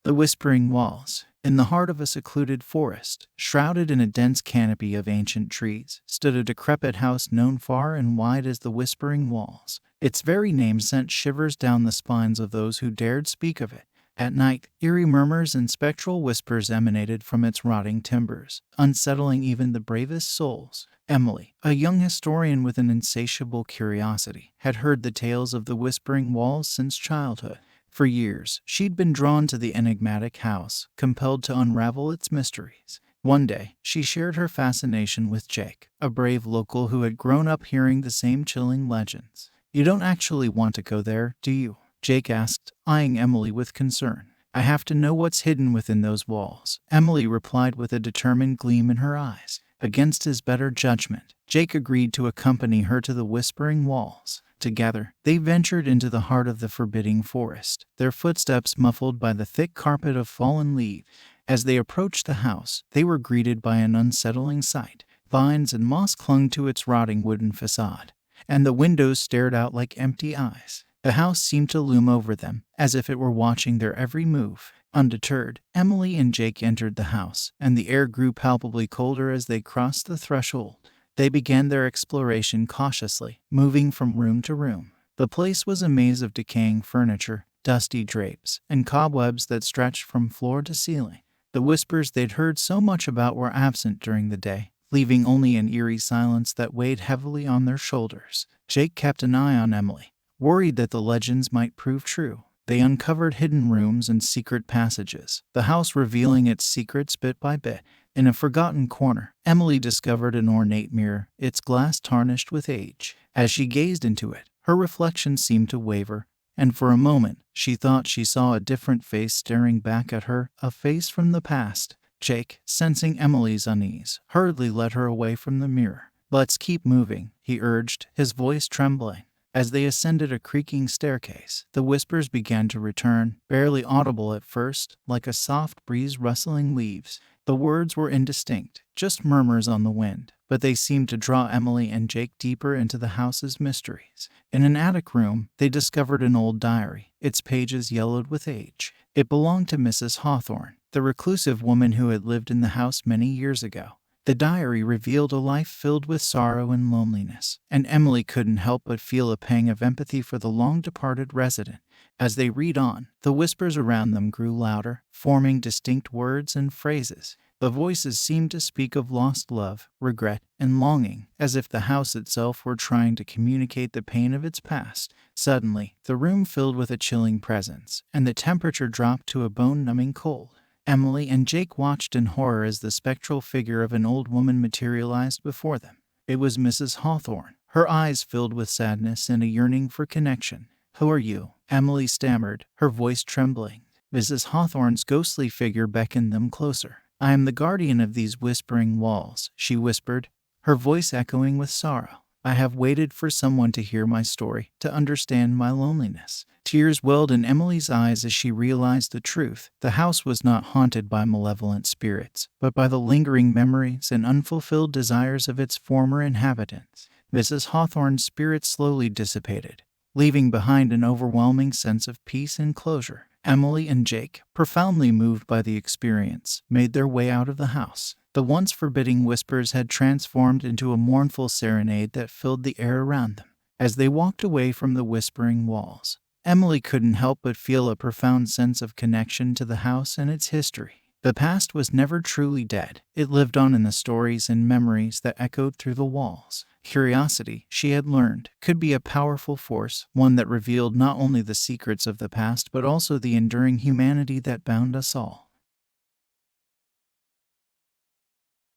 The Whispering Walls. In the heart of a secluded forest, shrouded in a dense canopy of ancient trees, stood a decrepit house known far and wide as the Whispering Walls. Its very name sent shivers down the spines of those who dared speak of it. At night, eerie murmurs and spectral whispers emanated from its rotting timbers, unsettling even the bravest souls. Emily, a young historian with an insatiable curiosity, had heard the tales of the Whispering Walls since childhood. For years, she'd been drawn to the enigmatic house, compelled to unravel its mysteries. One day, she shared her fascination with Jake, a brave local who had grown up hearing the same chilling legends. "You don't actually want to go there, do you?" Jake asked, eyeing Emily with concern. "I have to know what's hidden within those walls," Emily replied with a determined gleam in her eyes. Against his better judgment, Jake agreed to accompany her to the Whispering Walls. Together, they ventured into the heart of the forbidding forest, their footsteps muffled by the thick carpet of fallen leaves. As they approached the house, they were greeted by an unsettling sight. Vines and moss clung to its rotting wooden facade, and the windows stared out like empty eyes. The house seemed to loom over them, as if it were watching their every move. Undeterred, Emily and Jake entered the house, and the air grew palpably colder as they crossed the threshold. They began their exploration cautiously, moving from room to room. The place was a maze of decaying furniture, dusty drapes, and cobwebs that stretched from floor to ceiling. The whispers they'd heard so much about were absent during the day, leaving only an eerie silence that weighed heavily on their shoulders. Jake kept an eye on Emily, worried that the legends might prove true. They uncovered hidden rooms and secret passages, the house revealing its secrets bit by bit. In a forgotten corner, Emily discovered an ornate mirror, its glass tarnished with age. As she gazed into it, her reflection seemed to waver, and for a moment, she thought she saw a different face staring back at her, a face from the past. Jake, sensing Emily's unease, hurriedly led her away from the mirror. "Let's keep moving," he urged, his voice trembling. As they ascended a creaking staircase, the whispers began to return, barely audible at first, like a soft breeze rustling leaves. The words were indistinct, just murmurs on the wind, but they seemed to draw Emily and Jake deeper into the house's mysteries. In an attic room, they discovered an old diary, its pages yellowed with age. It belonged to Mrs. Hawthorne, the reclusive woman who had lived in the house many years ago. The diary revealed a life filled with sorrow and loneliness, and Emily couldn't help but feel a pang of empathy for the long-departed resident. As they read on, the whispers around them grew louder, forming distinct words and phrases. The voices seemed to speak of lost love, regret, and longing, as if the house itself were trying to communicate the pain of its past. Suddenly, the room filled with a chilling presence, and the temperature dropped to a bone-numbing cold. Emily and Jake watched in horror as the spectral figure of an old woman materialized before them. It was Mrs. Hawthorne, her eyes filled with sadness and a yearning for connection. "Who are you?" Emily stammered, her voice trembling. Mrs. Hawthorne's ghostly figure beckoned them closer. "I am the guardian of these Whispering Walls," she whispered, her voice echoing with sorrow. "I have waited for someone to hear my story, to understand my loneliness." Tears welled in Emily's eyes as she realized the truth. The house was not haunted by malevolent spirits, but by the lingering memories and unfulfilled desires of its former inhabitants. Mrs. Hawthorne's spirit slowly dissipated, leaving behind an overwhelming sense of peace and closure. Emily and Jake, profoundly moved by the experience, made their way out of the house. The once forbidding whispers had transformed into a mournful serenade that filled the air around them. As they walked away from the Whispering Walls, Emily couldn't help but feel a profound sense of connection to the house and its history. The past was never truly dead. It lived on in the stories and memories that echoed through the walls. Curiosity, she had learned, could be a powerful force, one that revealed not only the secrets of the past but also the enduring humanity that bound us all.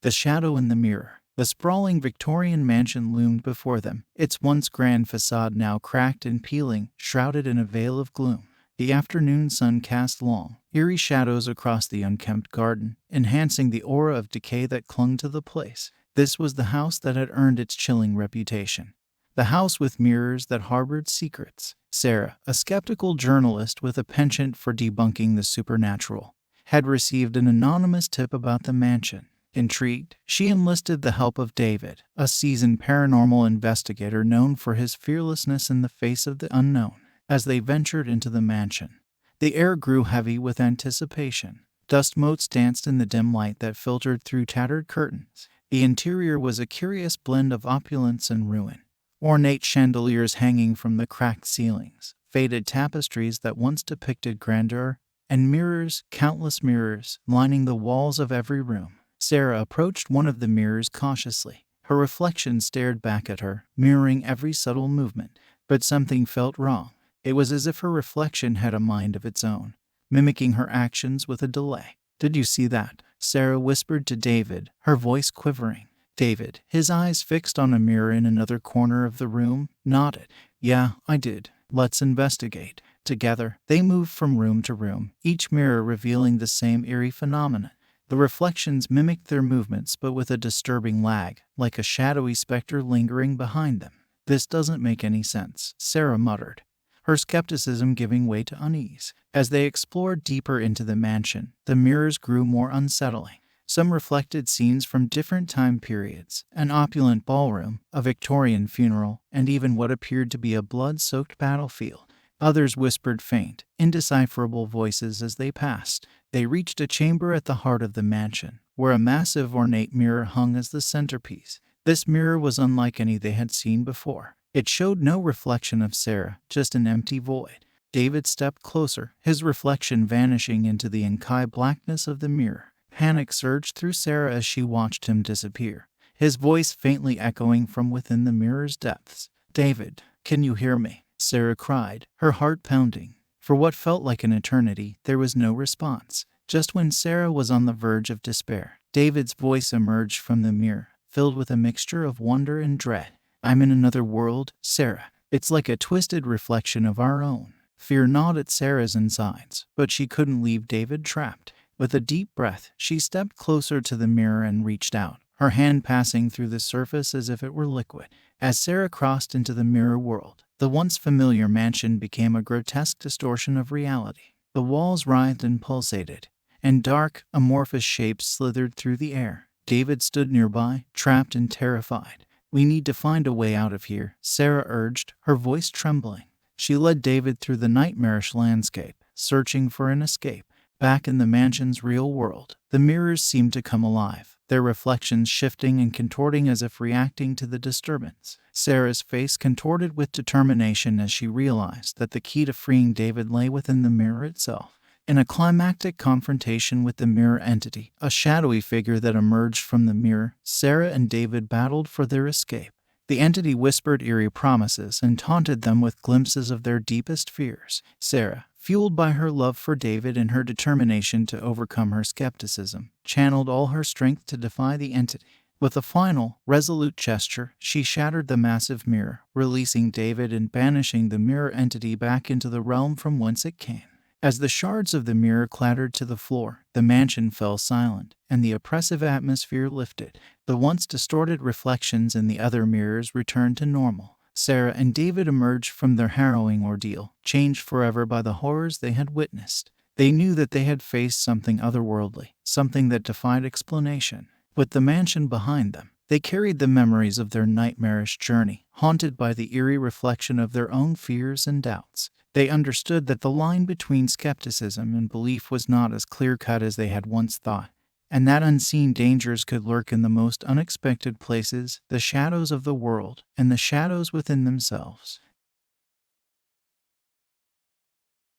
The shadow in the mirror. The sprawling Victorian mansion loomed before them, its once grand facade now cracked and peeling, shrouded in a veil of gloom. The afternoon sun cast long, eerie shadows across the unkempt garden, enhancing the aura of decay that clung to the place. This was the house that had earned its chilling reputation. The house with mirrors that harbored secrets. Sarah, a skeptical journalist with a penchant for debunking the supernatural, had received an anonymous tip about the mansion. Intrigued, she enlisted the help of David, a seasoned paranormal investigator known for his fearlessness in the face of the unknown. As they ventured into the mansion, The air grew heavy with anticipation. Dust motes danced in the dim light that filtered through tattered curtains. The interior was a curious blend of opulence and ruin. Ornate chandeliers hanging from the cracked ceilings, faded tapestries that once depicted grandeur, and mirrors, countless mirrors, lining the walls of every room. Sarah approached one of the mirrors cautiously. Her reflection stared back at her, mirroring every subtle movement. But something felt wrong. It was as if her reflection had a mind of its own, mimicking her actions with a delay. "Did you see that?" Sarah whispered to David, her voice quivering. David, his eyes fixed on a mirror in another corner of the room, nodded. "Yeah, I did. Let's investigate." Together, they moved from room to room, each mirror revealing the same eerie phenomenon. The reflections mimicked their movements but with a disturbing lag, like a shadowy specter lingering behind them. "This doesn't make any sense," Sarah muttered, her skepticism giving way to unease. As they explored deeper into the mansion, the mirrors grew more unsettling. Some reflected scenes from different time periods, an opulent ballroom, a Victorian funeral, and even what appeared to be a blood-soaked battlefield. Others whispered faint, indecipherable voices as they passed. They reached a chamber at the heart of the mansion, where a massive ornate mirror hung as the centerpiece. This mirror was unlike any they had seen before. It showed no reflection of Sarah, just an empty void. David stepped closer, his reflection vanishing into the inky blackness of the mirror. Panic surged through Sarah as she watched him disappear, his voice faintly echoing from within the mirror's depths. "David, can you hear me?" Sarah cried, her heart pounding. For what felt like an eternity, there was no response. Just when Sarah was on the verge of despair, David's voice emerged from the mirror, filled with a mixture of wonder and dread. "I'm in another world, Sarah. It's like a twisted reflection of our own." Fear gnawed at Sarah's insides, but she couldn't leave David trapped. With a deep breath, she stepped closer to the mirror and reached out, her hand passing through the surface as if it were liquid. As Sarah crossed into the mirror world, the once familiar mansion became a grotesque distortion of reality. The walls writhed and pulsated, and dark, amorphous shapes slithered through the air. David stood nearby, trapped and terrified. "We need to find a way out of here," Sarah urged, her voice trembling. She led David through the nightmarish landscape, searching for an escape. Back in the mansion's real world, the mirrors seemed to come alive, their reflections shifting and contorting as if reacting to the disturbance. Sarah's face contorted with determination as she realized that the key to freeing David lay within the mirror itself. In a climactic confrontation with the mirror entity, a shadowy figure that emerged from the mirror, Sarah and David battled for their escape. The entity whispered eerie promises and taunted them with glimpses of their deepest fears. Sarah, fueled by her love for David and her determination to overcome her skepticism, channeled all her strength to defy the entity. With a final, resolute gesture, she shattered the massive mirror, releasing David and banishing the mirror entity back into the realm from whence it came. As the shards of the mirror clattered to the floor, the mansion fell silent, and the oppressive atmosphere lifted. The once distorted reflections in the other mirrors returned to normal. Sarah and David emerged from their harrowing ordeal, changed forever by the horrors they had witnessed. They knew that they had faced something otherworldly, something that defied explanation. With the mansion behind them, they carried the memories of their nightmarish journey, haunted by the eerie reflection of their own fears and doubts. They understood that the line between skepticism and belief was not as clear-cut as they had once thought, and that unseen dangers could lurk in the most unexpected places, the shadows of the world, and the shadows within themselves.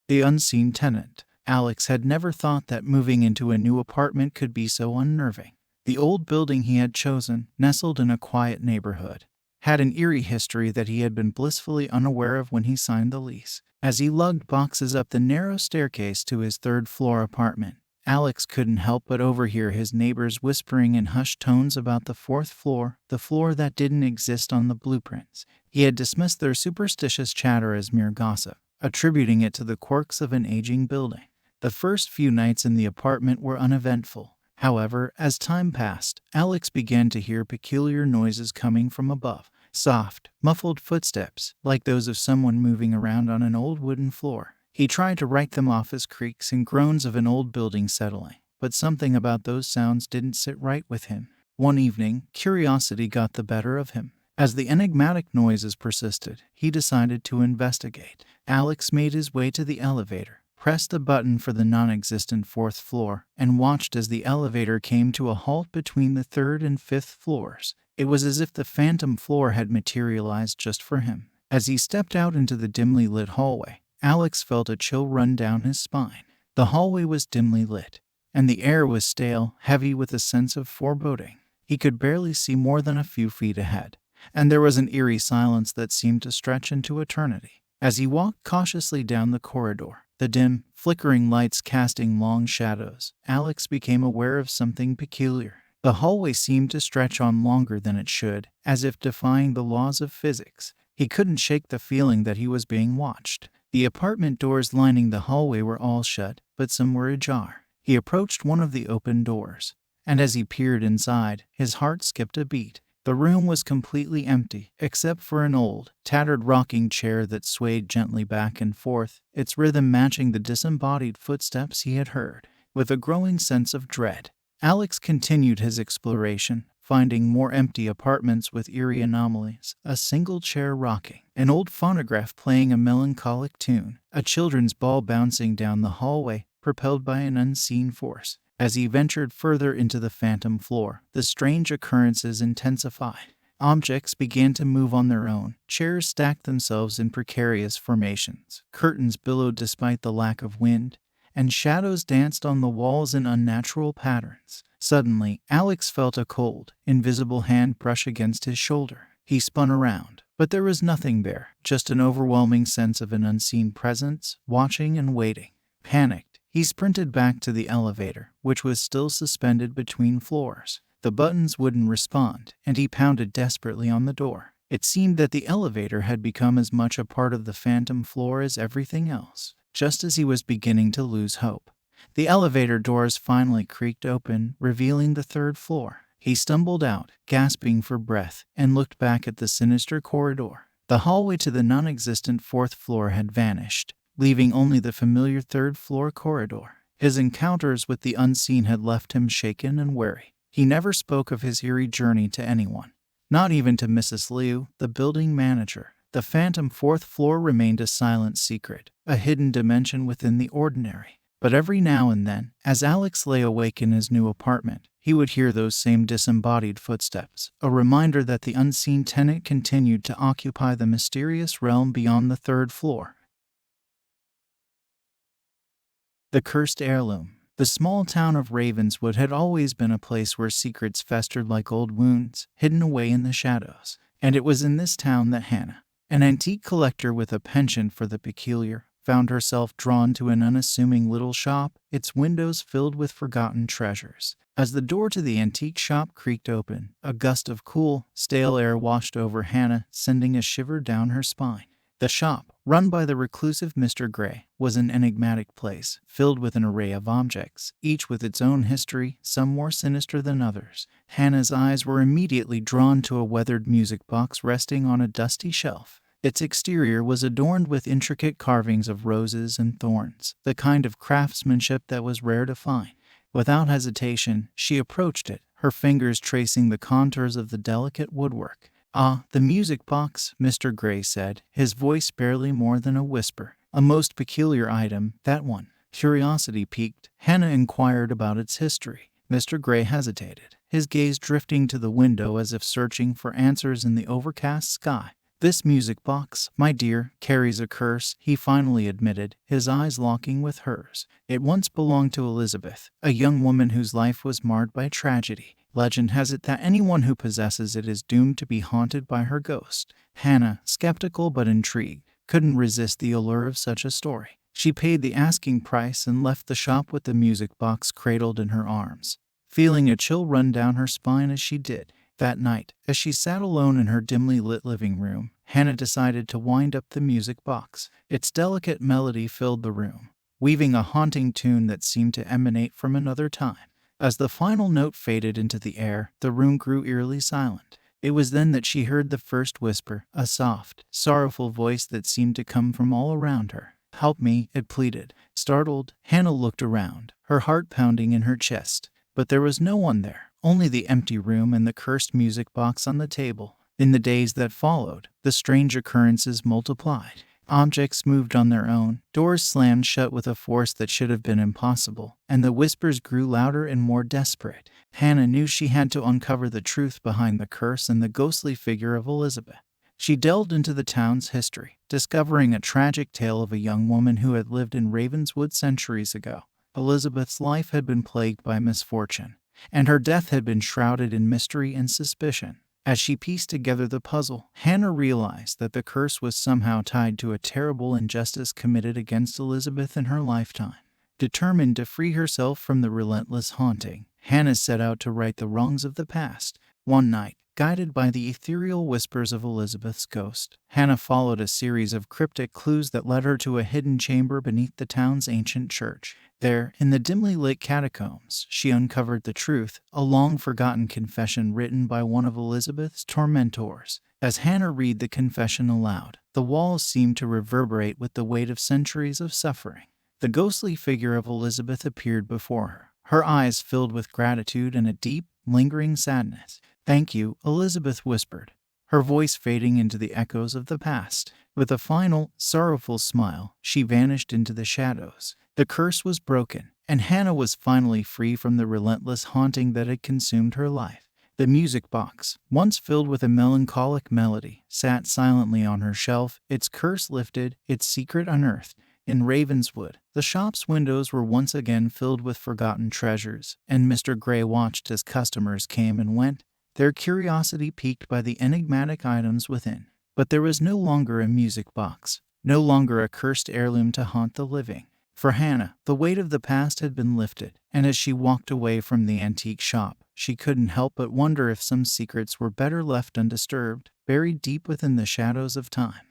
The Unseen Tenant. Alex had never thought that moving into a new apartment could be so unnerving. The old building he had chosen, nestled in a quiet neighborhood, had an eerie history that he had been blissfully unaware of when he signed the lease. As he lugged boxes up the narrow staircase to his third-floor apartment, Alex couldn't help but overhear his neighbors whispering in hushed tones about the fourth floor, the floor that didn't exist on the blueprints. He had dismissed their superstitious chatter as mere gossip, attributing it to the quirks of an aging building. The first few nights in the apartment were uneventful. However, as time passed, Alex began to hear peculiar noises coming from above. Soft, muffled footsteps, like those of someone moving around on an old wooden floor. He tried to write them off as creaks and groans of an old building settling, but something about those sounds didn't sit right with him. One evening, curiosity got the better of him. As the enigmatic noises persisted, he decided to investigate. Alex made his way to the elevator, pressed the button for the non-existent fourth floor, and watched as the elevator came to a halt between the third and fifth floors. It was as if the phantom floor had materialized just for him. As he stepped out into the dimly lit hallway, Alex felt a chill run down his spine. The hallway was dimly lit, and the air was stale, heavy with a sense of foreboding. He could barely see more than a few feet ahead, and there was an eerie silence that seemed to stretch into eternity. As he walked cautiously down the corridor, the dim, flickering lights casting long shadows, Alex became aware of something peculiar. The hallway seemed to stretch on longer than it should, as if defying the laws of physics. He couldn't shake the feeling that he was being watched. The apartment doors lining the hallway were all shut, but some were ajar. He approached one of the open doors, and as he peered inside, his heart skipped a beat. The room was completely empty, except for an old, tattered rocking chair that swayed gently back and forth, its rhythm matching the disembodied footsteps he had heard. With a growing sense of dread, Alex continued his exploration, finding more empty apartments with eerie anomalies, a single chair rocking, an old phonograph playing a melancholic tune, a children's ball bouncing down the hallway, propelled by an unseen force. As he ventured further into the phantom floor, the strange occurrences intensified. Objects began to move on their own, chairs stacked themselves in precarious formations, curtains billowed despite the lack of wind, and shadows danced on the walls in unnatural patterns. Suddenly, Alex felt a cold, invisible hand brush against his shoulder. He spun around, but there was nothing there, just an overwhelming sense of an unseen presence, watching and waiting. Panicked, he sprinted back to the elevator, which was still suspended between floors. The buttons wouldn't respond, and he pounded desperately on the door. It seemed that the elevator had become as much a part of the phantom floor as everything else. Just as he was beginning to lose hope, the elevator doors finally creaked open, revealing the third floor. He stumbled out, gasping for breath, and looked back at the sinister corridor. The hallway to the non-existent fourth floor had vanished, leaving only the familiar third-floor corridor. His encounters with the unseen had left him shaken and wary. He never spoke of his eerie journey to anyone, not even to Mrs. Liu, the building manager. The phantom fourth floor remained a silent secret, a hidden dimension within the ordinary. But every now and then, as Alex lay awake in his new apartment, he would hear those same disembodied footsteps, a reminder that the unseen tenant continued to occupy the mysterious realm beyond the third floor. The Cursed Heirloom. The small town of Ravenswood had always been a place where secrets festered like old wounds, hidden away in the shadows. And it was in this town that Hannah, an antique collector with a penchant for the peculiar, found herself drawn to an unassuming little shop, its windows filled with forgotten treasures. As the door to the antique shop creaked open, a gust of cool, stale air washed over Hannah, sending a shiver down her spine. The shop, run by the reclusive Mr. Gray, was an enigmatic place, filled with an array of objects, each with its own history, some more sinister than others. Hannah's eyes were immediately drawn to a weathered music box resting on a dusty shelf. Its exterior was adorned with intricate carvings of roses and thorns, the kind of craftsmanship that was rare to find. Without hesitation, she approached it, her fingers tracing the contours of the delicate woodwork. "Ah, the music box," Mr. Gray said, his voice barely more than a whisper. "A most peculiar item, that one." Curiosity piqued, Hannah inquired about its history. Mr. Gray hesitated, his gaze drifting to the window as if searching for answers in the overcast sky. "This music box, my dear, carries a curse," he finally admitted, his eyes locking with hers. "It once belonged to Elizabeth, a young woman whose life was marred by tragedy. Legend has it that anyone who possesses it is doomed to be haunted by her ghost." Hannah, skeptical but intrigued, couldn't resist the allure of such a story. She paid the asking price and left the shop with the music box cradled in her arms, feeling a chill run down her spine as she did. That night, as she sat alone in her dimly lit living room, Hannah decided to wind up the music box. Its delicate melody filled the room, weaving a haunting tune that seemed to emanate from another time. As the final note faded into the air, the room grew eerily silent. It was then that she heard the first whisper, a soft, sorrowful voice that seemed to come from all around her. "Help me," it pleaded. Startled, Hannah looked around, her heart pounding in her chest. But there was no one there, only the empty room and the cursed music box on the table. In the days that followed, the strange occurrences multiplied. Objects moved on their own, doors slammed shut with a force that should have been impossible, and the whispers grew louder and more desperate. Hannah knew she had to uncover the truth behind the curse and the ghostly figure of Elizabeth. She delved into the town's history, discovering a tragic tale of a young woman who had lived in Ravenswood centuries ago. Elizabeth's life had been plagued by misfortune, and her death had been shrouded in mystery and suspicion. As she pieced together the puzzle, Hannah realized that the curse was somehow tied to a terrible injustice committed against Elizabeth in her lifetime. Determined to free herself from the relentless haunting, Hannah set out to right the wrongs of the past. One night, guided by the ethereal whispers of Elizabeth's ghost, Hannah followed a series of cryptic clues that led her to a hidden chamber beneath the town's ancient church. There, in the dimly lit catacombs, she uncovered the truth, a long-forgotten confession written by one of Elizabeth's tormentors. As Hannah read the confession aloud, the walls seemed to reverberate with the weight of centuries of suffering. The ghostly figure of Elizabeth appeared before her eyes filled with gratitude and a deep, lingering sadness. "Thank you," Elizabeth whispered, her voice fading into the echoes of the past. With a final, sorrowful smile, she vanished into the shadows. The curse was broken, and Hannah was finally free from the relentless haunting that had consumed her life. The music box, once filled with a melancholic melody, sat silently on her shelf, its curse lifted, its secret unearthed. In Ravenswood, the shop's windows were once again filled with forgotten treasures, and Mr. Gray watched as customers came and went, their curiosity piqued by the enigmatic items within. But there was no longer a music box, no longer a cursed heirloom to haunt the living. For Hannah, the weight of the past had been lifted, and as she walked away from the antique shop, she couldn't help but wonder if some secrets were better left undisturbed, buried deep within the shadows of time.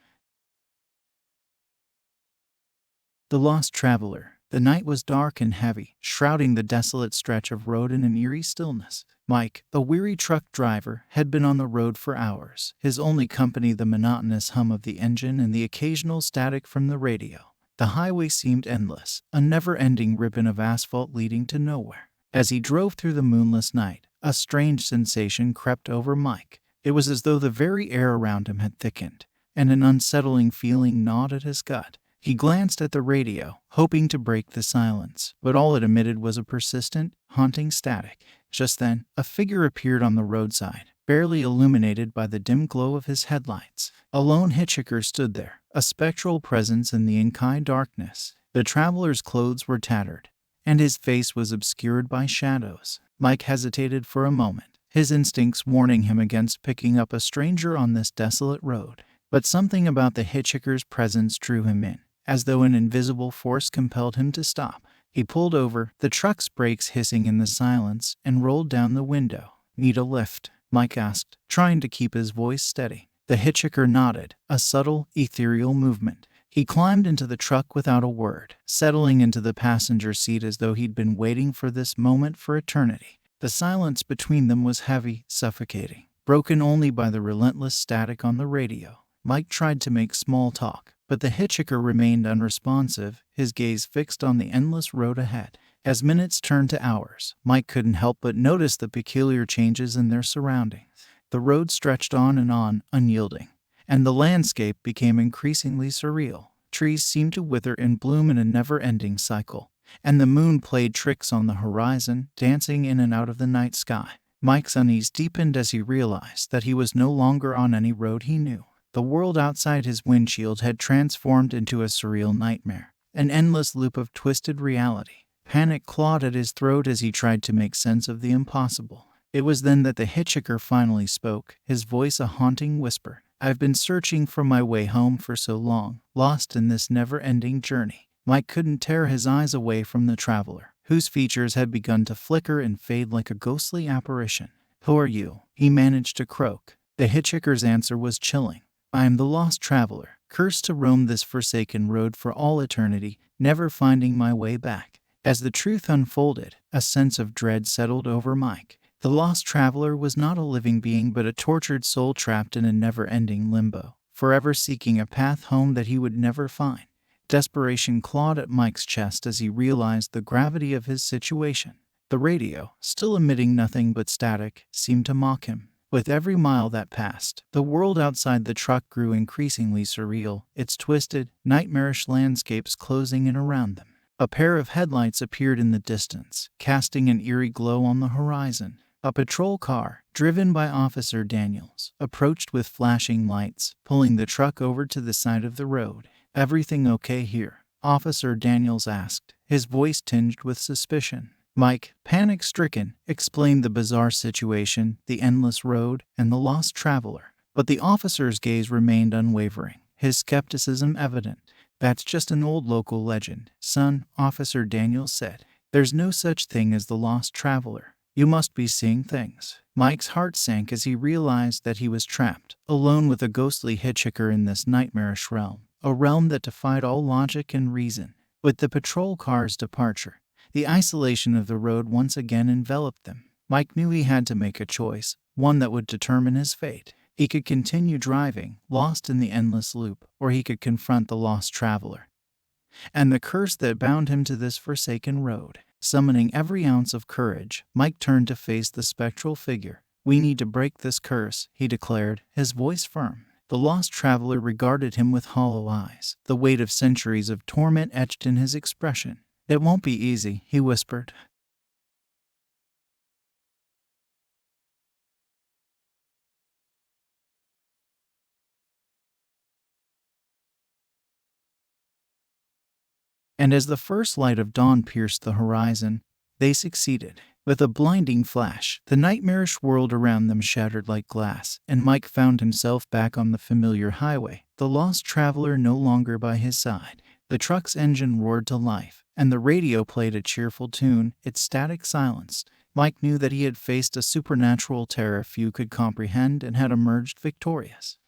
The Lost Traveler. The night was dark and heavy, shrouding the desolate stretch of road in an eerie stillness. Mike, the weary truck driver, had been on the road for hours, his only company the monotonous hum of the engine and the occasional static from the radio. The highway seemed endless, a never-ending ribbon of asphalt leading to nowhere. As he drove through the moonless night, a strange sensation crept over Mike. It was as though the very air around him had thickened, and an unsettling feeling gnawed at his gut. He glanced at the radio, hoping to break the silence, but all it emitted was a persistent, haunting static. Just then, a figure appeared on the roadside, barely illuminated by the dim glow of his headlights. A lone hitchhiker stood there, a spectral presence in the inky darkness. The traveler's clothes were tattered, and his face was obscured by shadows. Mike hesitated for a moment, his instincts warning him against picking up a stranger on this desolate road. But something about the hitchhiker's presence drew him in, as though an invisible force compelled him to stop. He pulled over, the truck's brakes hissing in the silence, and rolled down the window. "Need a lift?" Mike asked, trying to keep his voice steady. The hitchhiker nodded, a subtle, ethereal movement. He climbed into the truck without a word, settling into the passenger seat as though he'd been waiting for this moment for eternity. The silence between them was heavy, suffocating, broken only by the relentless static on the radio. Mike tried to make small talk, but the hitchhiker remained unresponsive, his gaze fixed on the endless road ahead. As minutes turned to hours, Mike couldn't help but notice the peculiar changes in their surroundings. The road stretched on, unyielding, and the landscape became increasingly surreal. Trees seemed to wither and bloom in a never-ending cycle, and the moon played tricks on the horizon, dancing in and out of the night sky. Mike's unease deepened as he realized that he was no longer on any road he knew. The world outside his windshield had transformed into a surreal nightmare, an endless loop of twisted reality. Panic clawed at his throat as he tried to make sense of the impossible. It was then that the hitchhiker finally spoke, his voice a haunting whisper. "I've been searching for my way home for so long, lost in this never-ending journey." Mike couldn't tear his eyes away from the traveler, whose features had begun to flicker and fade like a ghostly apparition. "Who are you?" he managed to croak. The hitchhiker's answer was chilling. "I am the lost traveler, cursed to roam this forsaken road for all eternity, never finding my way back." As the truth unfolded, a sense of dread settled over Mike. The lost traveler was not a living being but a tortured soul trapped in a never-ending limbo, forever seeking a path home that he would never find. Desperation clawed at Mike's chest as he realized the gravity of his situation. The radio, still emitting nothing but static, seemed to mock him. With every mile that passed, the world outside the truck grew increasingly surreal, its twisted, nightmarish landscapes closing in around them. A pair of headlights appeared in the distance, casting an eerie glow on the horizon. A patrol car, driven by Officer Daniels, approached with flashing lights, pulling the truck over to the side of the road. "Everything okay here?" Officer Daniels asked, his voice tinged with suspicion. Mike, panic-stricken, explained the bizarre situation, the endless road, and the lost traveler. But the officer's gaze remained unwavering, his skepticism evident. "That's just an old local legend, son," Officer Daniels said. "There's no such thing as the lost traveler. You must be seeing things." Mike's heart sank as he realized that he was trapped, alone with a ghostly hitchhiker in this nightmarish realm, a realm that defied all logic and reason. With the patrol car's departure, the isolation of the road once again enveloped them. Mike knew he had to make a choice, one that would determine his fate. He could continue driving, lost in the endless loop, or he could confront the lost traveler and the curse that bound him to this forsaken road. Summoning every ounce of courage, Mike turned to face the spectral figure. "We need to break this curse," he declared, his voice firm. The lost traveler regarded him with hollow eyes, the weight of centuries of torment etched in his expression. "It won't be easy," he whispered. And as the first light of dawn pierced the horizon, they succeeded. With a blinding flash, the nightmarish world around them shattered like glass, and Mike found himself back on the familiar highway, the lost traveler no longer by his side. The truck's engine roared to life, and the radio played a cheerful tune, its static silenced. Mike knew that he had faced a supernatural terror few could comprehend and had emerged victorious.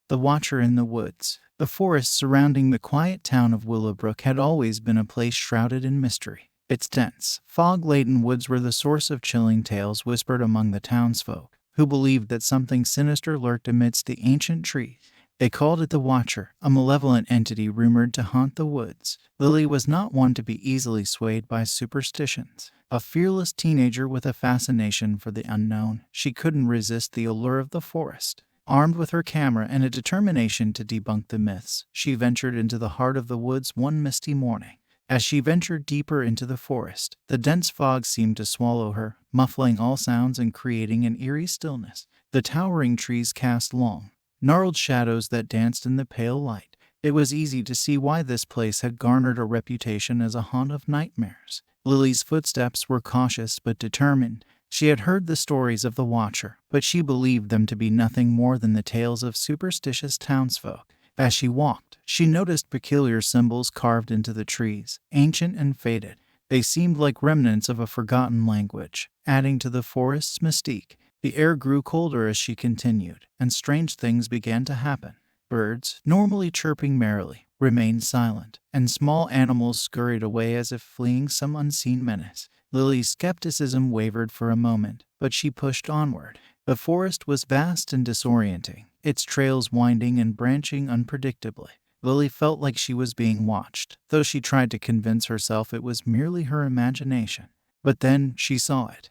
The Watcher in the Woods. The forest surrounding the quiet town of Willowbrook had always been a place shrouded in mystery. Its dense, fog-laden woods were the source of chilling tales whispered among the townsfolk, who believed that something sinister lurked amidst the ancient trees. They called it the Watcher, a malevolent entity rumored to haunt the woods. Lily was not one to be easily swayed by superstitions. A fearless teenager with a fascination for the unknown, she couldn't resist the allure of the forest. Armed with her camera and a determination to debunk the myths, she ventured into the heart of the woods one misty morning. As she ventured deeper into the forest, the dense fog seemed to swallow her, muffling all sounds and creating an eerie stillness. The towering trees cast long, gnarled shadows that danced in the pale light. It was easy to see why this place had garnered a reputation as a haunt of nightmares. Lily's footsteps were cautious but determined. She had heard the stories of the Watcher, but she believed them to be nothing more than the tales of superstitious townsfolk. As she walked, she noticed peculiar symbols carved into the trees, ancient and faded. They seemed like remnants of a forgotten language, adding to the forest's mystique. The air grew colder as she continued, and strange things began to happen. Birds, normally chirping merrily, remained silent, and small animals scurried away as if fleeing some unseen menace. Lily's skepticism wavered for a moment, but she pushed onward. The forest was vast and disorienting, its trails winding and branching unpredictably. Lily felt like she was being watched, though she tried to convince herself it was merely her imagination. But then she saw it.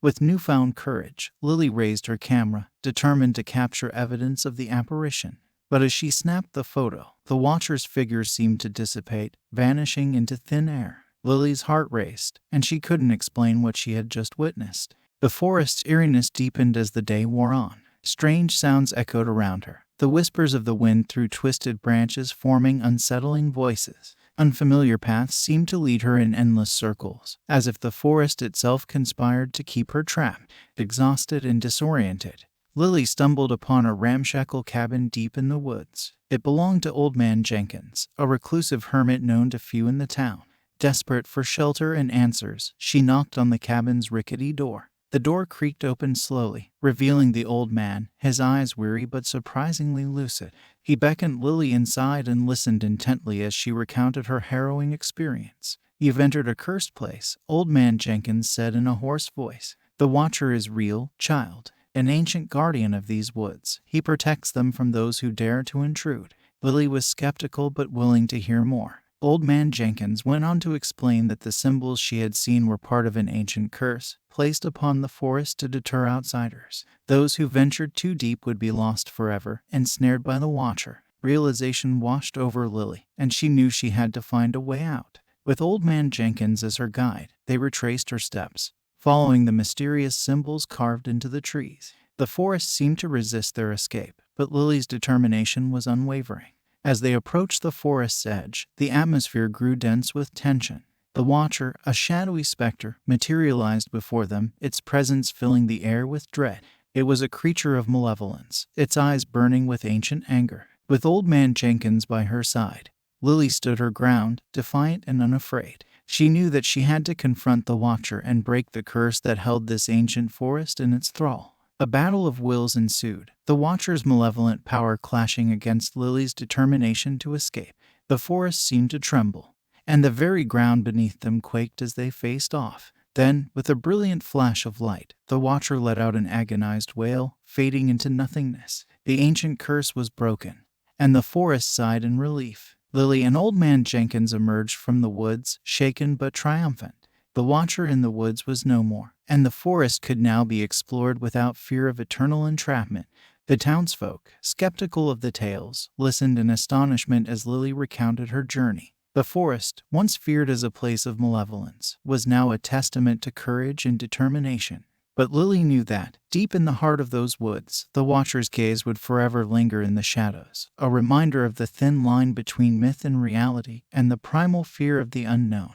With newfound courage, Lily raised her camera, determined to capture evidence of the apparition. But as she snapped the photo, the Watcher's figure seemed to dissipate, vanishing into thin air. Lily's heart raced, and she couldn't explain what she had just witnessed. The forest's eeriness deepened as the day wore on. Strange sounds echoed around her, the whispers of the wind through twisted branches forming unsettling voices. Unfamiliar paths seemed to lead her in endless circles, as if the forest itself conspired to keep her trapped. Exhausted and disoriented, Lily stumbled upon a ramshackle cabin deep in the woods. It belonged to Old Man Jenkins, a reclusive hermit known to few in the town. Desperate for shelter and answers, she knocked on the cabin's rickety door. The door creaked open slowly, revealing the old man, his eyes weary but surprisingly lucid. He beckoned Lily inside and listened intently as she recounted her harrowing experience. "You've entered a cursed place," Old Man Jenkins said in a hoarse voice. "The Watcher is real, child. An ancient guardian of these woods. He protects them from those who dare to intrude." Lily was skeptical but willing to hear more. Old Man Jenkins went on to explain that the symbols she had seen were part of an ancient curse placed upon the forest to deter outsiders. Those who ventured too deep would be lost forever, ensnared by the Watcher. Realization washed over Lily, and she knew she had to find a way out. With Old Man Jenkins as her guide, they retraced her steps, following the mysterious symbols carved into the trees. The forest seemed to resist their escape, but Lily's determination was unwavering. As they approached the forest's edge, the atmosphere grew dense with tension. The Watcher, a shadowy specter, materialized before them, its presence filling the air with dread. It was a creature of malevolence, its eyes burning with ancient anger. With Old Man Jenkins by her side, Lily stood her ground, defiant and unafraid. She knew that she had to confront the Watcher and break the curse that held this ancient forest in its thrall. A battle of wills ensued, the Watcher's malevolent power clashing against Lily's determination to escape. The forest seemed to tremble, and the very ground beneath them quaked as they faced off. Then, with a brilliant flash of light, the Watcher let out an agonized wail, fading into nothingness. The ancient curse was broken, and the forest sighed in relief. Lily and Old Man Jenkins emerged from the woods, shaken but triumphant. The Watcher in the woods was no more, and the forest could now be explored without fear of eternal entrapment. The townsfolk, skeptical of the tales, listened in astonishment as Lily recounted her journey. The forest, once feared as a place of malevolence, was now a testament to courage and determination. But Lily knew that, deep in the heart of those woods, the Watcher's gaze would forever linger in the shadows, a reminder of the thin line between myth and reality, and the primal fear of the unknown.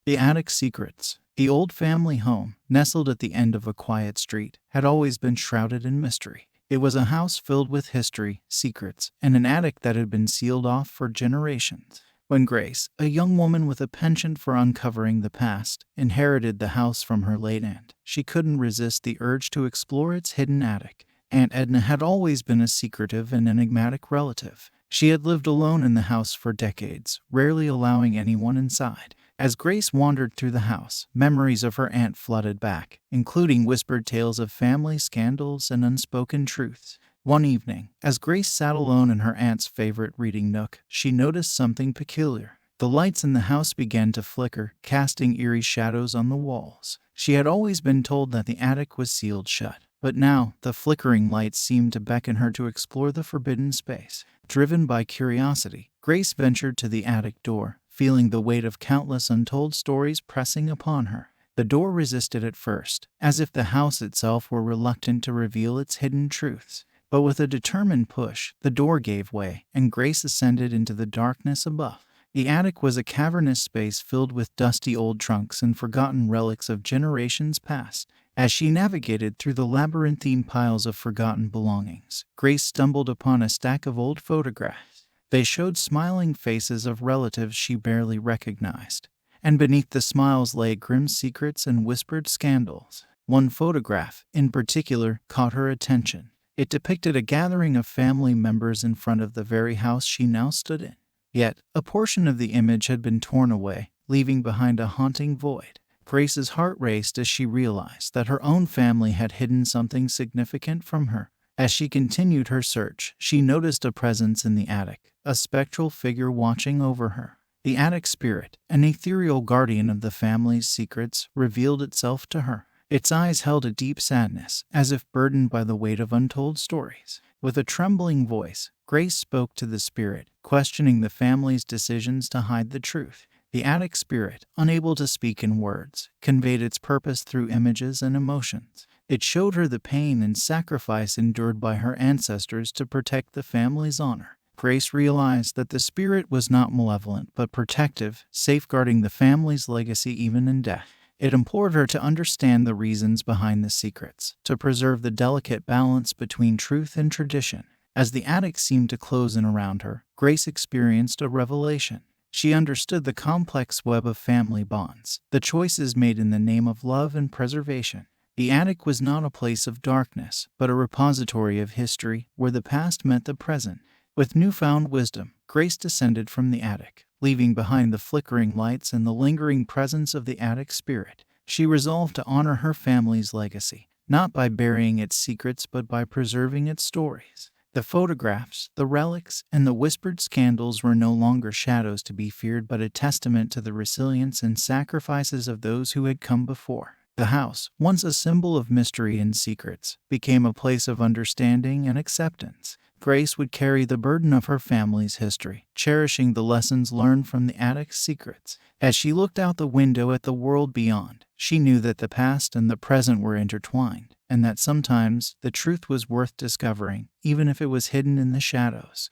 The Attic Secrets. The old family home, nestled at the end of a quiet street, had always been shrouded in mystery. It was a house filled with history, secrets, and an attic that had been sealed off for generations. When Grace, a young woman with a penchant for uncovering the past, inherited the house from her late aunt, she couldn't resist the urge to explore its hidden attic. Aunt Edna had always been a secretive and enigmatic relative. She had lived alone in the house for decades, rarely allowing anyone inside. As Grace wandered through the house, memories of her aunt flooded back, including whispered tales of family scandals and unspoken truths. One evening, as Grace sat alone in her aunt's favorite reading nook, she noticed something peculiar. The lights in the house began to flicker, casting eerie shadows on the walls. She had always been told that the attic was sealed shut, but now the flickering lights seemed to beckon her to explore the forbidden space. Driven by curiosity, Grace ventured to the attic door, feeling the weight of countless untold stories pressing upon her. The door resisted at first, as if the house itself were reluctant to reveal its hidden truths. But with a determined push, the door gave way, and Grace ascended into the darkness above. The attic was a cavernous space filled with dusty old trunks and forgotten relics of generations past. As she navigated through the labyrinthine piles of forgotten belongings, Grace stumbled upon a stack of old photographs. They showed smiling faces of relatives she barely recognized, and beneath the smiles lay grim secrets and whispered scandals. One photograph, in particular, caught her attention. It depicted a gathering of family members in front of the very house she now stood in. Yet, a portion of the image had been torn away, leaving behind a haunting void. Grace's heart raced as she realized that her own family had hidden something significant from her. As she continued her search, she noticed a presence in the attic, a spectral figure watching over her. The attic spirit, an ethereal guardian of the family's secrets, revealed itself to her. Its eyes held a deep sadness, as if burdened by the weight of untold stories. With a trembling voice, Grace spoke to the spirit, questioning the family's decisions to hide the truth. The attic spirit, unable to speak in words, conveyed its purpose through images and emotions. It showed her the pain and sacrifice endured by her ancestors to protect the family's honor. Grace realized that the spirit was not malevolent but protective, safeguarding the family's legacy even in death. It implored her to understand the reasons behind the secrets, to preserve the delicate balance between truth and tradition. As the attic seemed to close in around her, Grace experienced a revelation. She understood the complex web of family bonds, the choices made in the name of love and preservation. The attic was not a place of darkness, but a repository of history where the past met the present. With newfound wisdom, Grace descended from the attic, leaving behind the flickering lights and the lingering presence of the attic spirit. She resolved to honor her family's legacy, not by burying its secrets but by preserving its stories. The photographs, the relics, and the whispered scandals were no longer shadows to be feared but a testament to the resilience and sacrifices of those who had come before. The house, once a symbol of mystery and secrets, became a place of understanding and acceptance. Grace would carry the burden of her family's history, cherishing the lessons learned from the attic's secrets. As she looked out the window at the world beyond, she knew that the past and the present were intertwined, and that sometimes the truth was worth discovering, even if it was hidden in the shadows.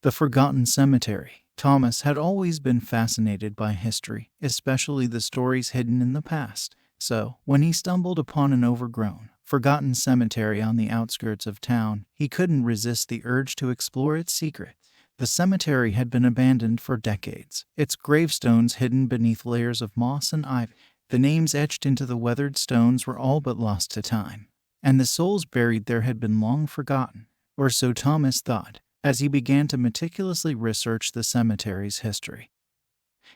The Forgotten Cemetery. Thomas had always been fascinated by history, especially the stories hidden in the past. So, when he stumbled upon an overgrown, forgotten cemetery on the outskirts of town, he couldn't resist the urge to explore its secrets. The cemetery had been abandoned for decades, its gravestones hidden beneath layers of moss and ivy. The names etched into the weathered stones were all but lost to time, and the souls buried there had been long forgotten. Or so Thomas thought, as he began to meticulously research the cemetery's history.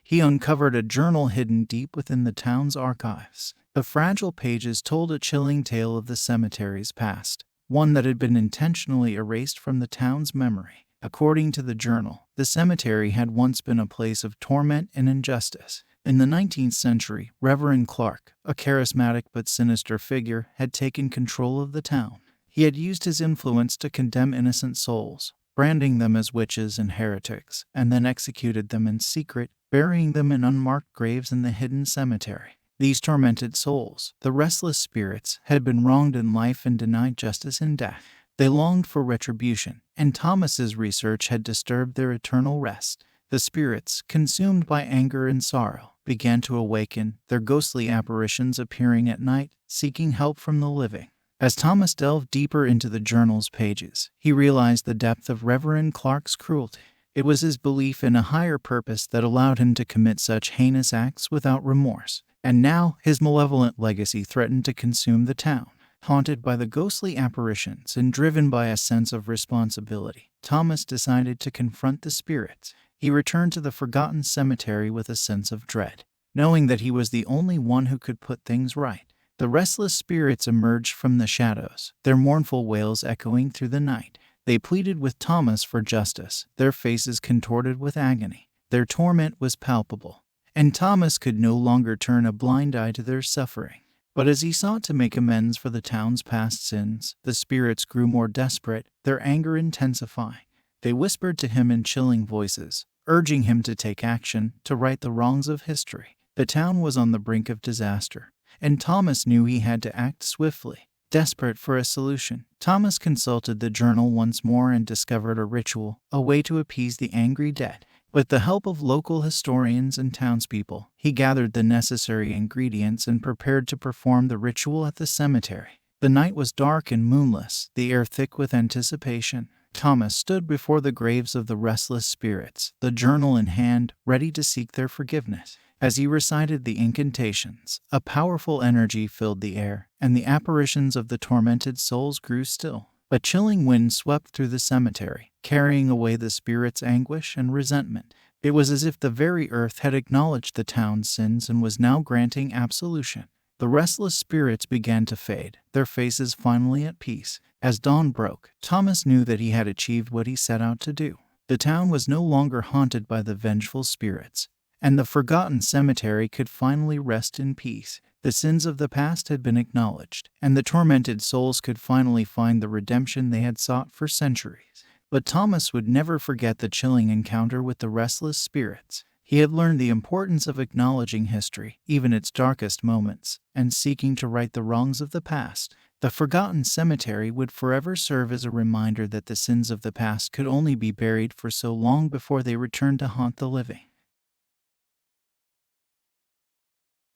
He uncovered a journal hidden deep within the town's archives. The fragile pages told a chilling tale of the cemetery's past, one that had been intentionally erased from the town's memory. According to the journal, the cemetery had once been a place of torment and injustice. In the 19th century, Reverend Clark, a charismatic but sinister figure, had taken control of the town. He had used his influence to condemn innocent souls, branding them as witches and heretics, and then executed them in secret, burying them in unmarked graves in the hidden cemetery. These tormented souls, the restless spirits, had been wronged in life and denied justice in death. They longed for retribution, and Thomas's research had disturbed their eternal rest. The spirits, consumed by anger and sorrow, began to awaken, their ghostly apparitions appearing at night, seeking help from the living. As Thomas delved deeper into the journal's pages, he realized the depth of Reverend Clark's cruelty. It was his belief in a higher purpose that allowed him to commit such heinous acts without remorse. And now, his malevolent legacy threatened to consume the town. Haunted by the ghostly apparitions and driven by a sense of responsibility, Thomas decided to confront the spirits. He returned to the forgotten cemetery with a sense of dread, knowing that he was the only one who could put things right. The restless spirits emerged from the shadows, their mournful wails echoing through the night. They pleaded with Thomas for justice, their faces contorted with agony. Their torment was palpable, and Thomas could no longer turn a blind eye to their suffering. But as he sought to make amends for the town's past sins, the spirits grew more desperate, their anger intensifying. They whispered to him in chilling voices, urging him to take action, to right the wrongs of history. The town was on the brink of disaster, and Thomas knew he had to act swiftly. Desperate for a solution, Thomas consulted the journal once more and discovered a ritual, a way to appease the angry dead. With the help of local historians and townspeople, he gathered the necessary ingredients and prepared to perform the ritual at the cemetery. The night was dark and moonless, the air thick with anticipation. Thomas stood before the graves of the restless spirits, the journal in hand, ready to seek their forgiveness. As he recited the incantations, a powerful energy filled the air, and the apparitions of the tormented souls grew still. A chilling wind swept through the cemetery, carrying away the spirits' anguish and resentment. It was as if the very earth had acknowledged the town's sins and was now granting absolution. The restless spirits began to fade, their faces finally at peace. As dawn broke, Thomas knew that he had achieved what he set out to do. The town was no longer haunted by the vengeful spirits, and the forgotten cemetery could finally rest in peace. The sins of the past had been acknowledged, and the tormented souls could finally find the redemption they had sought for centuries. But Thomas would never forget the chilling encounter with the restless spirits. He had learned the importance of acknowledging history, even its darkest moments, and seeking to right the wrongs of the past. The forgotten cemetery would forever serve as a reminder that the sins of the past could only be buried for so long before they returned to haunt the living.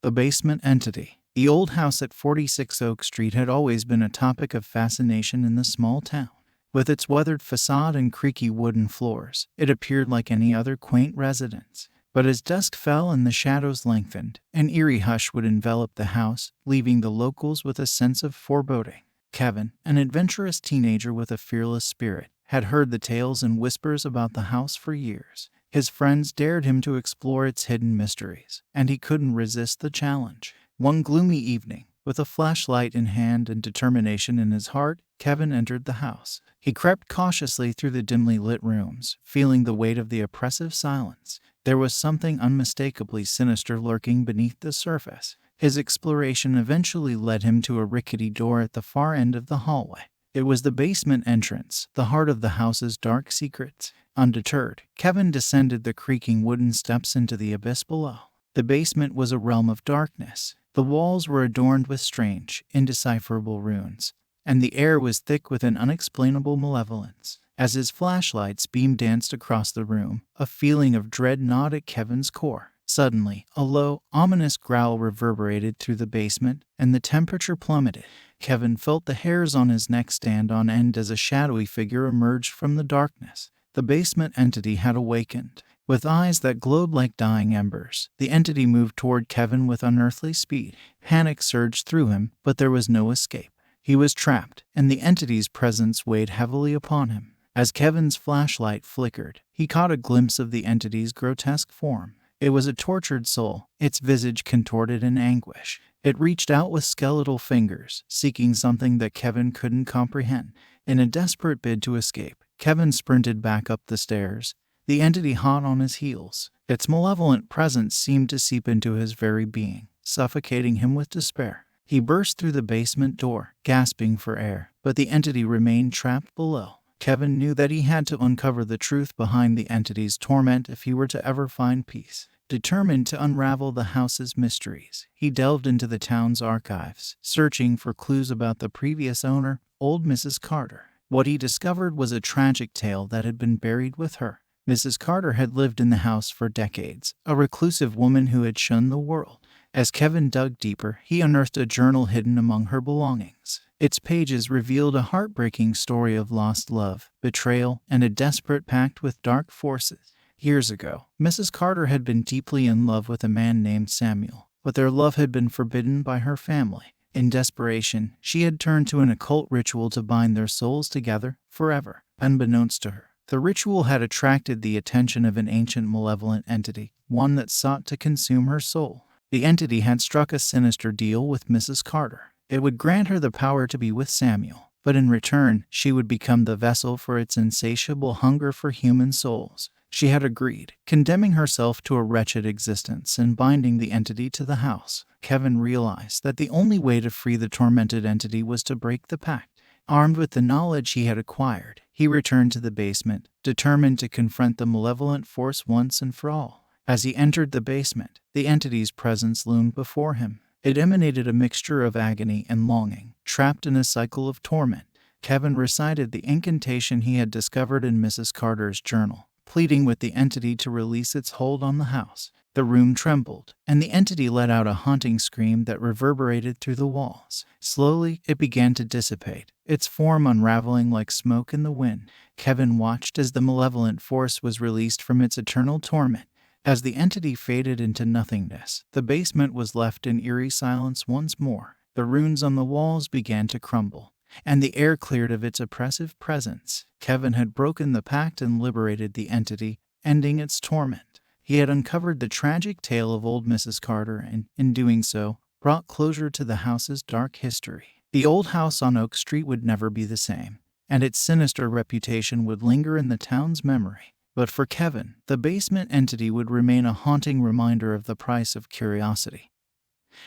The basement entity. The old house at 46 Oak Street had always been a topic of fascination in the small town. With its weathered facade and creaky wooden floors, it appeared like any other quaint residence. But as dusk fell and the shadows lengthened, an eerie hush would envelop the house, leaving the locals with a sense of foreboding. Kevin, an adventurous teenager with a fearless spirit, had heard the tales and whispers about the house for years. His friends dared him to explore its hidden mysteries, and he couldn't resist the challenge. One gloomy evening, with a flashlight in hand and determination in his heart, Kevin entered the house. He crept cautiously through the dimly lit rooms, feeling the weight of the oppressive silence. There was something unmistakably sinister lurking beneath the surface. His exploration eventually led him to a rickety door at the far end of the hallway. It was the basement entrance, the heart of the house's dark secrets. Undeterred, Kevin descended the creaking wooden steps into the abyss below. The basement was a realm of darkness. The walls were adorned with strange, indecipherable runes, and the air was thick with an unexplainable malevolence. As his flashlight's beam danced across the room, a feeling of dread gnawed at Kevin's core. Suddenly, a low, ominous growl reverberated through the basement, and the temperature plummeted. Kevin felt the hairs on his neck stand on end as a shadowy figure emerged from the darkness. The basement entity had awakened. With eyes that glowed like dying embers, the entity moved toward Kevin with unearthly speed. Panic surged through him, but there was no escape. He was trapped, and the entity's presence weighed heavily upon him. As Kevin's flashlight flickered, he caught a glimpse of the entity's grotesque form. It was a tortured soul, its visage contorted in anguish. It reached out with skeletal fingers, seeking something that Kevin couldn't comprehend. In a desperate bid to escape, Kevin sprinted back up the stairs, the entity hot on his heels. Its malevolent presence seemed to seep into his very being, suffocating him with despair. He burst through the basement door, gasping for air, but the entity remained trapped below. Kevin knew that he had to uncover the truth behind the entity's torment if he were to ever find peace. Determined to unravel the house's mysteries, he delved into the town's archives, searching for clues about the previous owner, old Mrs. Carter. What he discovered was a tragic tale that had been buried with her. Mrs. Carter had lived in the house for decades, a reclusive woman who had shunned the world. As Kevin dug deeper, he unearthed a journal hidden among her belongings. Its pages revealed a heartbreaking story of lost love, betrayal, and a desperate pact with dark forces. Years ago, Mrs. Carter had been deeply in love with a man named Samuel, but their love had been forbidden by her family. In desperation, she had turned to an occult ritual to bind their souls together forever. Unbeknownst to her, the ritual had attracted the attention of an ancient malevolent entity, one that sought to consume her soul. The entity had struck a sinister deal with Mrs. Carter. It would grant her the power to be with Samuel, but in return, she would become the vessel for its insatiable hunger for human souls. She had agreed, condemning herself to a wretched existence and binding the entity to the house. Kevin realized that the only way to free the tormented entity was to break the pact. Armed with the knowledge he had acquired, he returned to the basement, determined to confront the malevolent force once and for all. As he entered the basement, the entity's presence loomed before him. It emanated a mixture of agony and longing. Trapped in a cycle of torment, Kevin recited the incantation he had discovered in Mrs. Carter's journal, pleading with the entity to release its hold on the house. The room trembled, and the entity let out a haunting scream that reverberated through the walls. Slowly, it began to dissipate, its form unraveling like smoke in the wind. Kevin watched as the malevolent force was released from its eternal torment. As the entity faded into nothingness, the basement was left in eerie silence once more. The runes on the walls began to crumble, and the air cleared of its oppressive presence. Kevin had broken the pact and liberated the entity, ending its torment. He had uncovered the tragic tale of old Mrs. Carter and, in doing so, brought closure to the house's dark history. The old house on Oak Street would never be the same, and its sinister reputation would linger in the town's memory. But for Kevin, the basement entity would remain a haunting reminder of the price of curiosity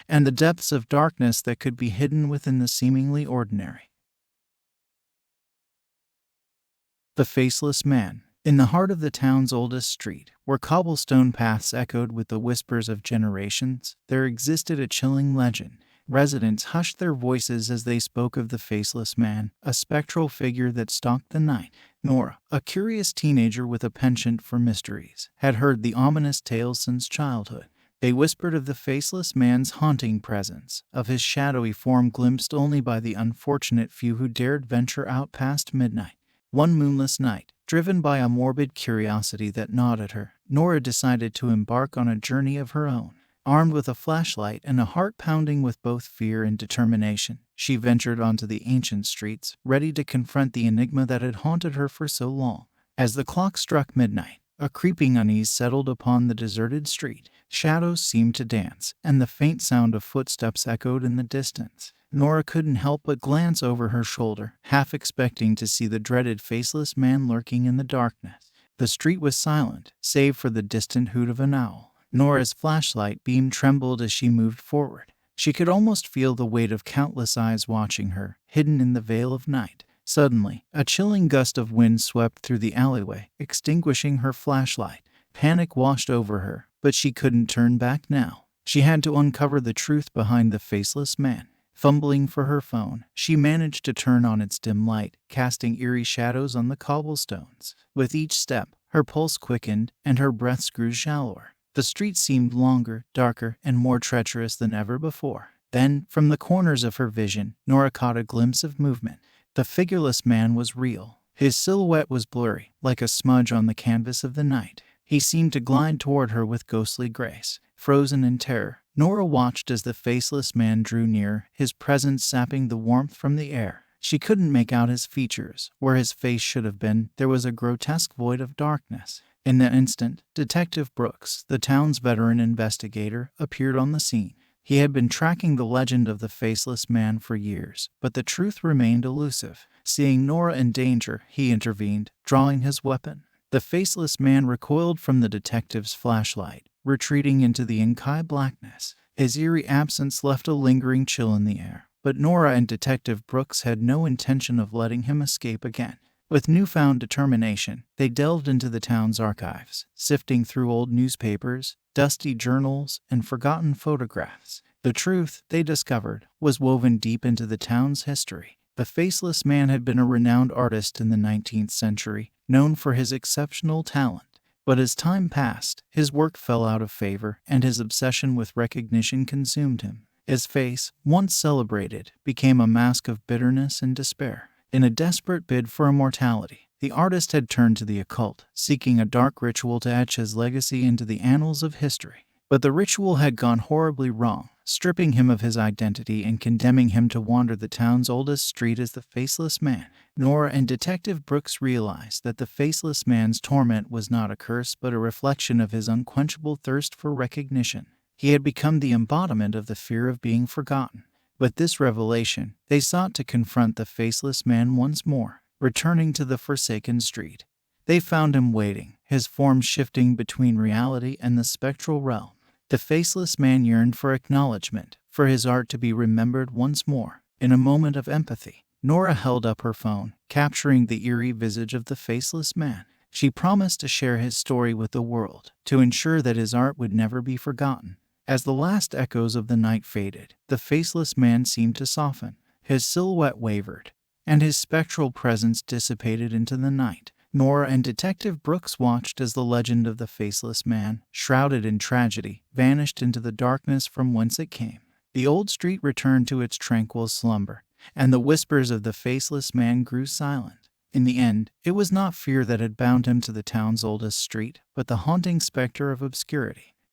and the depths of darkness that could be hidden within the seemingly ordinary. The Faceless Man. In the heart of the town's oldest street, where cobblestone paths echoed with the whispers of generations, there existed a chilling legend. Residents hushed their voices as they spoke of the Faceless Man, a spectral figure that stalked the night. Nora, a curious teenager with a penchant for mysteries, had heard the ominous tales since childhood. They whispered of the Faceless Man's haunting presence, of his shadowy form glimpsed only by the unfortunate few who dared venture out past midnight. One moonless night, driven by a morbid curiosity that gnawed at her, Nora decided to embark on a journey of her own. Armed with a flashlight and a heart pounding with both fear and determination, she ventured onto the ancient streets, ready to confront the enigma that had haunted her for so long. As the clock struck midnight, a creeping unease settled upon the deserted street. Shadows seemed to dance, and the faint sound of footsteps echoed in the distance. Nora couldn't help but glance over her shoulder, half expecting to see the dreaded Faceless Man lurking in the darkness. The street was silent, save for the distant hoot of an owl. Nora's flashlight beam trembled as she moved forward. She could almost feel the weight of countless eyes watching her, hidden in the veil of night. Suddenly, a chilling gust of wind swept through the alleyway, extinguishing her flashlight. Panic washed over her, but she couldn't turn back now. She had to uncover the truth behind the Faceless Man. Fumbling for her phone, she managed to turn on its dim light, casting eerie shadows on the cobblestones. With each step, her pulse quickened and her breaths grew shallower. The street seemed longer, darker, and more treacherous than ever before. Then, from the corners of her vision, Nora caught a glimpse of movement. The figureless man was real. His silhouette was blurry, like a smudge on the canvas of the night. He seemed to glide toward her with ghostly grace. Frozen in terror, Nora watched as the Faceless Man drew near, his presence sapping the warmth from the air. She couldn't make out his features. Where his face should have been, there was a grotesque void of darkness. In the instant, Detective Brooks, the town's veteran investigator, appeared on the scene. He had been tracking the legend of the Faceless Man for years, but the truth remained elusive. Seeing Nora in danger, he intervened, drawing his weapon. The Faceless Man recoiled from the detective's flashlight, retreating into the inky blackness. His eerie absence left a lingering chill in the air, but Nora and Detective Brooks had no intention of letting him escape again. With newfound determination, they delved into the town's archives, sifting through old newspapers, dusty journals, and forgotten photographs. The truth, they discovered, was woven deep into the town's history. The Faceless Man had been a renowned artist in the 19th century, known for his exceptional talent. But as time passed, his work fell out of favor, and his obsession with recognition consumed him. His face, once celebrated, became a mask of bitterness and despair. In a desperate bid for immortality, the artist had turned to the occult, seeking a dark ritual to etch his legacy into the annals of history. But the ritual had gone horribly wrong, stripping him of his identity and condemning him to wander the town's oldest street as the Faceless Man. Nora and Detective Brooks realized that the Faceless Man's torment was not a curse but a reflection of his unquenchable thirst for recognition. He had become the embodiment of the fear of being forgotten. With this revelation, they sought to confront the Faceless Man once more. Returning to the forsaken street, they found him waiting, his form shifting between reality and the spectral realm. The Faceless Man yearned for acknowledgement, for his art to be remembered once more. In a moment of empathy, Nora held up her phone, capturing the eerie visage of the Faceless Man. She promised to share his story with the world, to ensure that his art would never be forgotten. As the last echoes of the night faded, the Faceless Man seemed to soften. His silhouette wavered, and his spectral presence dissipated into the night. Nora and Detective Brooks watched as the legend of the Faceless Man, shrouded in tragedy, vanished into the darkness from whence it came. The old street returned to its tranquil slumber, and the whispers of the Faceless Man grew silent. In the end, it was not fear that had bound him to the town's oldest street, but the haunting specter of obscurity.